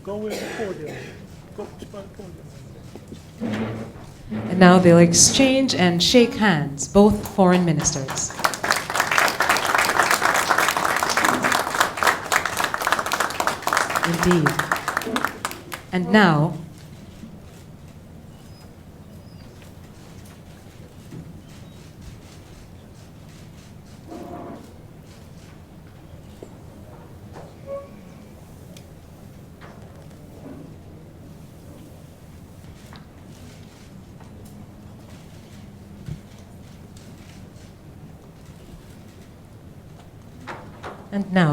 Go with the podium. Go to the podium. And now they'll exchange and shake hands, both foreign ministers. Indeed. And now,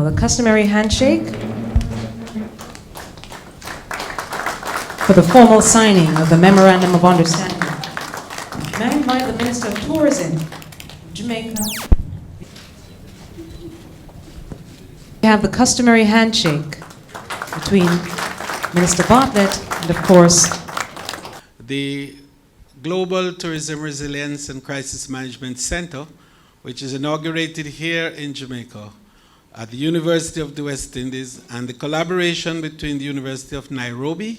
the customary handshake for the formal signing of the Memorandum of Understanding. May I invite the Minister of Tourism of Jamaica? We have the customary handshake between Minister Bartlett and, of course, the Global Tourism Resilience and Crisis Management Center, which is inaugurated here in Jamaica at the University of the West Indies, and the collaboration between the University of Nairobi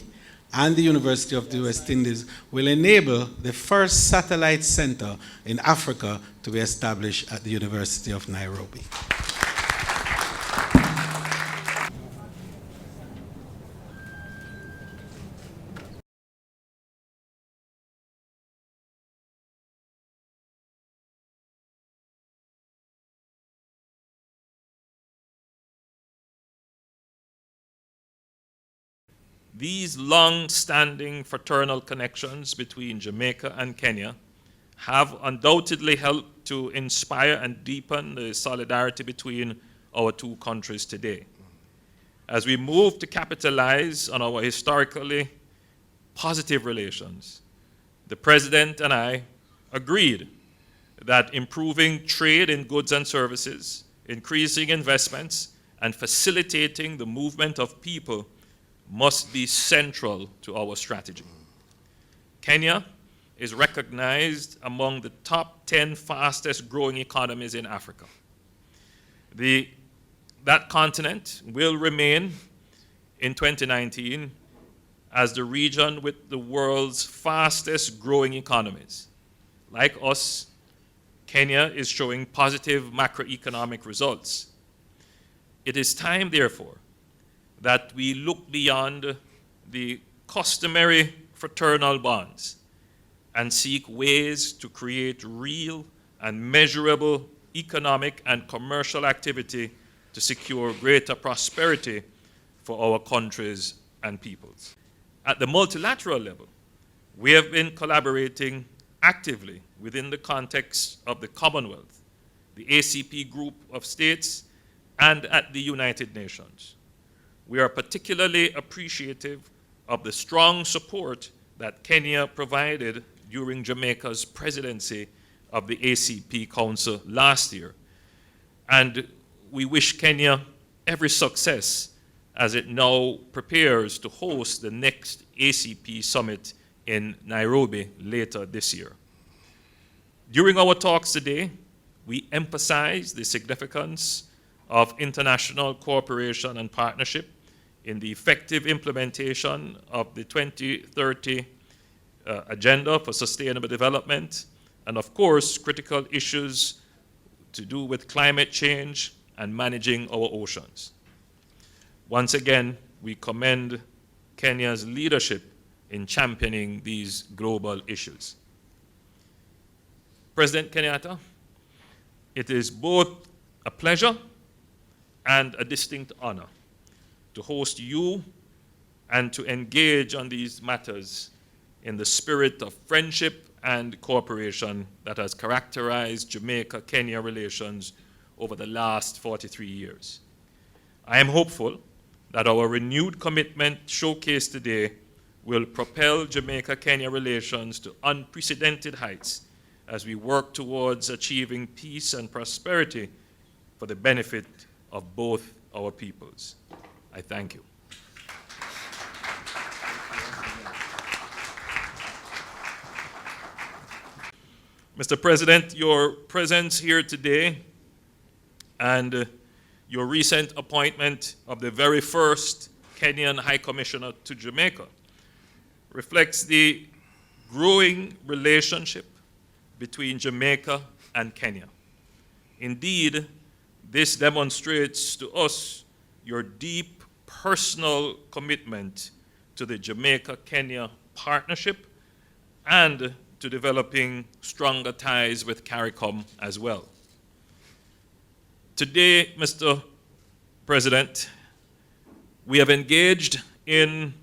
and the University of the West Indies will enable the first satellite center in Africa to be established at the University of Nairobi. These long-standing fraternal connections between Jamaica and Kenya have undoubtedly helped to inspire and deepen the solidarity between our two countries today. As we move to capitalize on our historically positive relations, the President and I agreed that improving trade in goods and services, increasing investments, and facilitating the movement of people must be central to our strategy. Kenya is recognized among the top 10 fastest growing economies in Africa. That continent will remain in 2019 as the region with the world's fastest growing economies. Like us, Kenya is showing positive macroeconomic results. It is time, therefore, that we look beyond the customary fraternal bonds and seek ways to create real and measurable economic and commercial activity to secure greater prosperity for our countries and peoples. At the multilateral level, we have been collaborating actively within the context of the Commonwealth, the ACP group of states, and at the United Nations. We are particularly appreciative of the strong support that Kenya provided during Jamaica's presidency of the ACP Council last year. And we wish Kenya every success as it now prepares to host the next ACP summit in Nairobi later this year. During our talks today, we emphasize the significance of international cooperation and partnership in the effective implementation of the 2030 Agenda for Sustainable Development, and of course, critical issues to do with climate change and managing our oceans. Once again, we commend Kenya's leadership in championing these global issues. President Kenyatta, it is both a pleasure and a distinct honor to host you and to engage on these matters in the spirit of friendship and cooperation that has characterized Jamaica-Kenya relations over the last 43 years. I am hopeful that our renewed commitment showcased today will propel Jamaica-Kenya relations to unprecedented heights as we work towards achieving peace and prosperity for the benefit of both our peoples. I thank you. Mr. President, your presence here today and your recent appointment of the very first Kenyan High Commissioner to Jamaica reflects the growing relationship between Jamaica and Kenya. Indeed, this demonstrates to us your deep personal commitment to the Jamaica-Kenya partnership and to developing stronger ties with CARICOM as well. Today, Mr. President, we have engaged in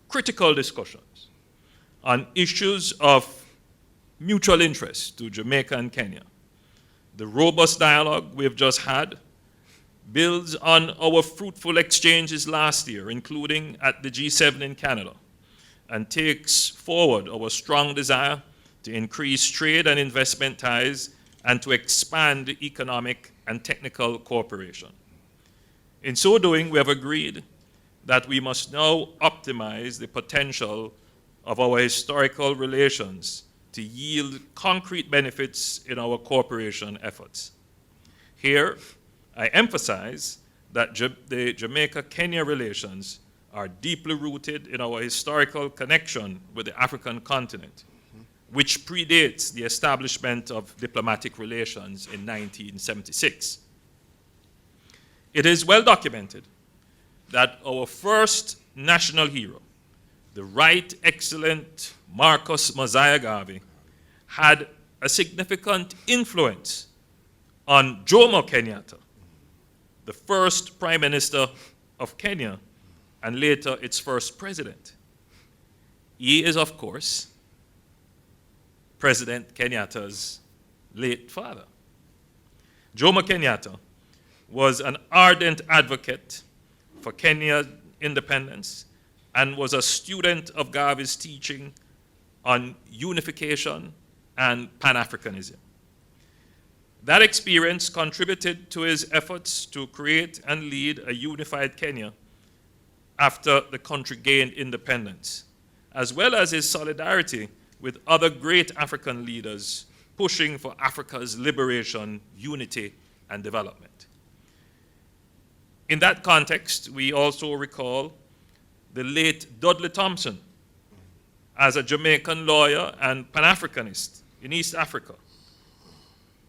critical discussions on issues of mutual interest to Jamaica and Kenya. The robust dialogue we have just had builds on our fruitful exchanges last year, including at the G7 in Canada, and takes forward our strong desire to increase trade and investment ties and to expand economic and technical cooperation. In so doing, we have agreed that we must now optimize the potential of our historical relations to yield concrete benefits in our cooperation efforts. Here, I emphasize that the Jamaica-Kenya relations are deeply rooted in our historical connection with the African continent, which predates the establishment of diplomatic relations in 1976. It is well documented that our first national hero, the Right Excellent Marcus Mosiah Garvey, had a significant influence on Jomo Kenyatta, the first Prime Minister of Kenya and later its first president. He is, of course, President Kenyatta's late father. Jomo Kenyatta was an ardent advocate for Kenya's independence and was a student of Garvey's teaching on unification and Pan-Africanism. That experience contributed to his efforts to create and lead a unified Kenya after the country gained independence, as well as his solidarity with other great African leaders pushing for Africa's liberation, unity, and development. In that context, we also recall the late Dudley Thompson as a Jamaican lawyer and Pan-Africanist in East Africa.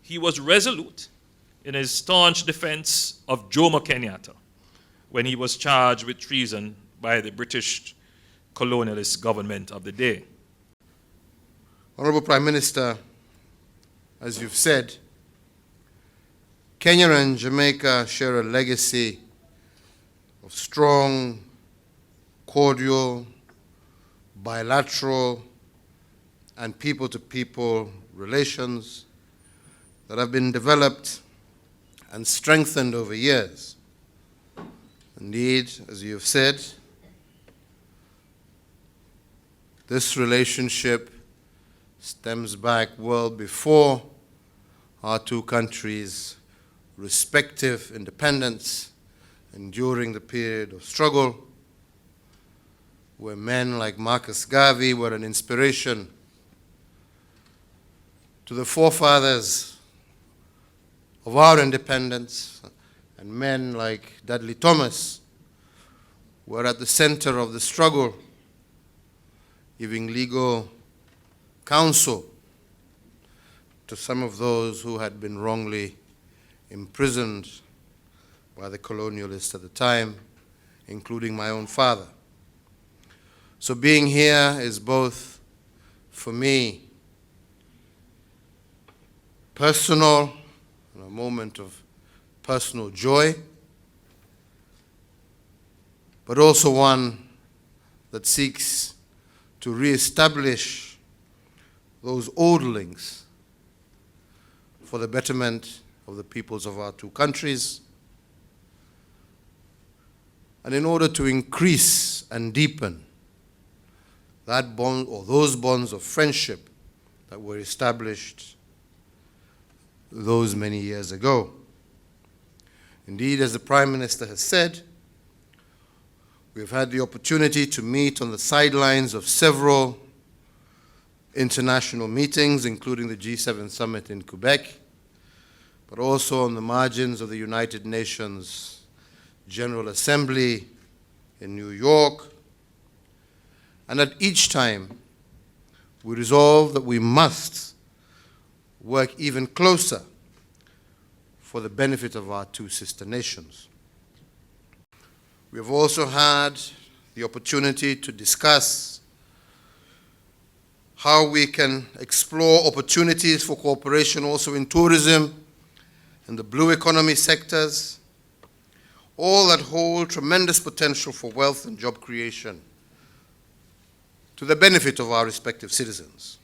He was resolute in his staunch defense of Jomo Kenyatta when he was charged with treason by the British colonialist government of the day. Honorable Prime Minister, as you've said, Kenya and Jamaica share a legacy of strong, cordial, bilateral, and people-to-people relations that have been developed and strengthened over years. Indeed, as you have said, this relationship stems back well before our two countries' respective independence and during the period of struggle, where men like Marcus Garvey were an inspiration to the forefathers of our independence, and men like Dudley Thomas were at the center of the struggle, giving legal counsel to some of those who had been wrongly imprisoned by the colonialists at the time, including my own father. So being here is both, for me, personal, a moment of personal joy, but also one that seeks to reestablish those old links for the betterment of the peoples of our two countries, and in order to increase and deepen that bond or those bonds of friendship that were established those many years ago. Indeed, as the Prime Minister has said, we have had the opportunity to meet on the sidelines of several international meetings, including the G7 summit in Quebec, but also on the margins of the United Nations General Assembly in New York. And at each time, we resolve that we must work even closer for the benefit of our two sister nations. We have also had the opportunity to discuss how we can explore opportunities for cooperation also in tourism, in the blue economy sectors, all that hold tremendous potential for wealth and job creation to the benefit of our respective citizens.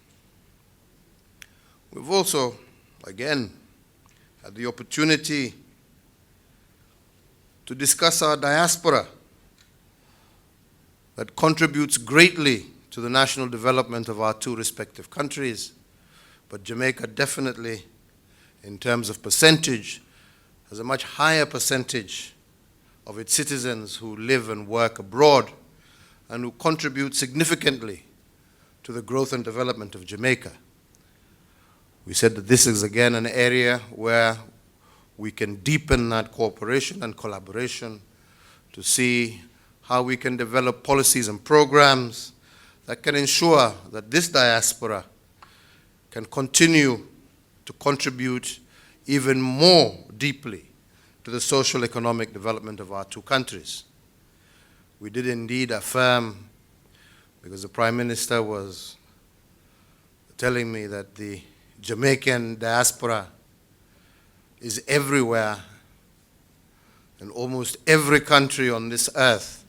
We've also, again, had the opportunity to discuss our diaspora that contributes greatly to the national development of our two respective countries, but Jamaica definitely, in terms of percentage, has a much higher percentage of its citizens who live and work abroad and who contribute significantly to the growth and development of Jamaica. We said that this is again an area where we can deepen that cooperation and collaboration to see how we can develop policies and programs that can ensure that this diaspora can continue to contribute even more deeply to the social economic development of our two countries. We did indeed affirm, because the Prime Minister was telling me that the Jamaican diaspora is everywhere in almost every country on this earth.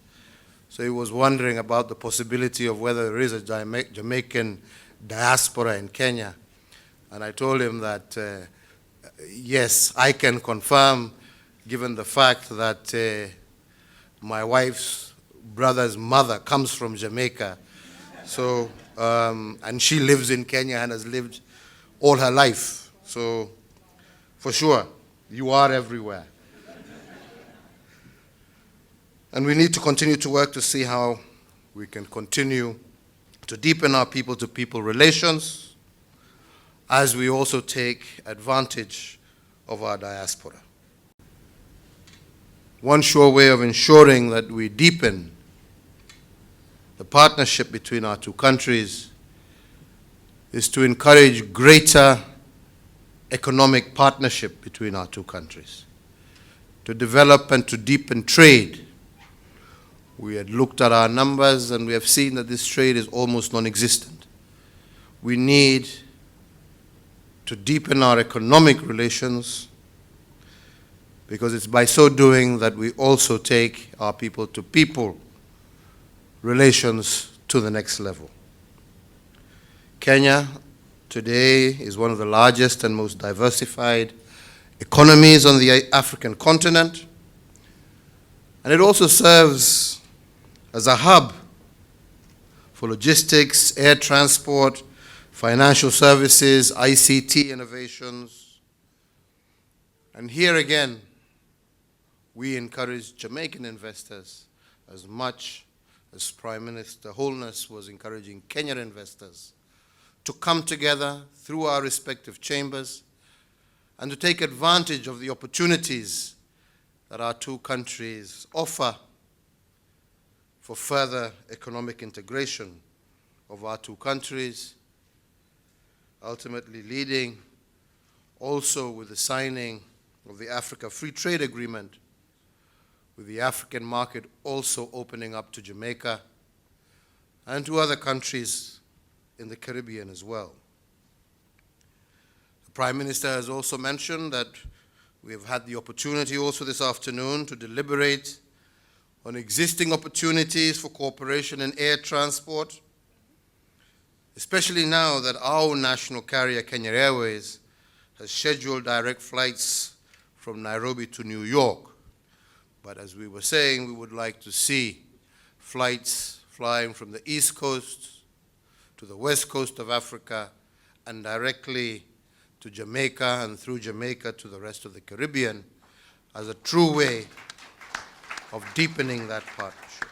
So he was wondering about the possibility of whether there is a Jamaican diaspora in Kenya. And I told him that, yes, I can confirm, given the fact that my wife's brother's mother comes from Jamaica. So, and she lives in Kenya and has lived all her life. So, for sure, you are everywhere. And we need to continue to work to see how we can continue to deepen our people-to-people relations as we also take advantage of our diaspora. One sure way of ensuring that we deepen the partnership between our two countries is to encourage greater economic partnership between our two countries, to develop and to deepen trade. We had looked at our numbers and we have seen that this trade is almost non-existent. We need to deepen our economic relations because it's by so doing that we also take our people-to-people relations to the next level. Kenya today is one of the largest and most diversified economies on the African continent, and it also serves as a hub for logistics, air transport, financial services, ICT innovations. And here again, we encourage Jamaican investors as much as Prime Minister Holness was encouraging Kenyan investors to come together through our respective chambers and to take advantage of the opportunities that our two countries offer for further economic integration of our two countries, ultimately leading also with the signing of the Africa Free Trade Agreement, with the African market also opening up to Jamaica and to other countries in the Caribbean as well. The Prime Minister has also mentioned that we have had the opportunity also this afternoon to deliberate on existing opportunities for cooperation in air transport, especially now that our national carrier, Kenya Airways, has scheduled direct flights from Nairobi to New York. But as we were saying, we would like to see flights flying from the East Coast to the West Coast of Africa and directly to Jamaica and through Jamaica to the rest of the Caribbean as a true way of deepening that partnership.